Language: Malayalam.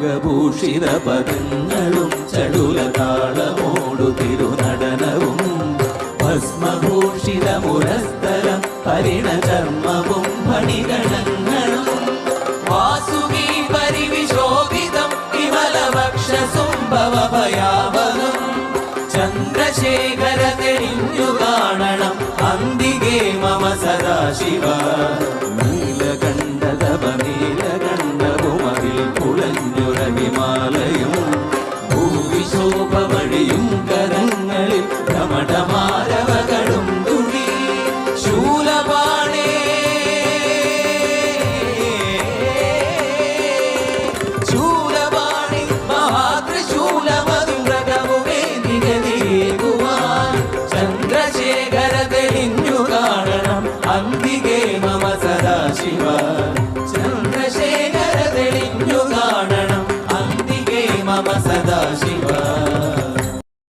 രാഗഭൂഷിത പദങ്ങളും ചടുലതാളമോടു തിരുനടനവും ഭസ്മഭൂഷിത മുരസ്ഥലം പരിണചർമ്മവും ഫണിഗണങ്ങളും വാസുകി പരിവിശോഭിതം വിമലവക്ഷസുംഭവഭയാവഹം ചന്ദ്രശേഖര തെളിഞ്ഞു കാണണം അന്തികേ മമ സദാശിവ നീലകണ്ഠതപ നീലകണ്ഠവുമതിൽ കുളഞ്ഞുറവിമാലയും ഭൂവിശോഭമണിയും കരങ്ങളിൽ ധമഠമാരവകളും തുണി ശൂലപാണേ ശൂലപാണി മഹാത്രിശൂലമധുരകവുമേ നിഗതിയേകുവാൻ ചന്ദ്രശേഖര തെളിഞ്ഞു കാണണം അന്തികേ മമ സദാശിവ ചന്ദ്രശേഖര തെളിഞ്ഞു കാണണം അന്തികേ മമ സദാശിവ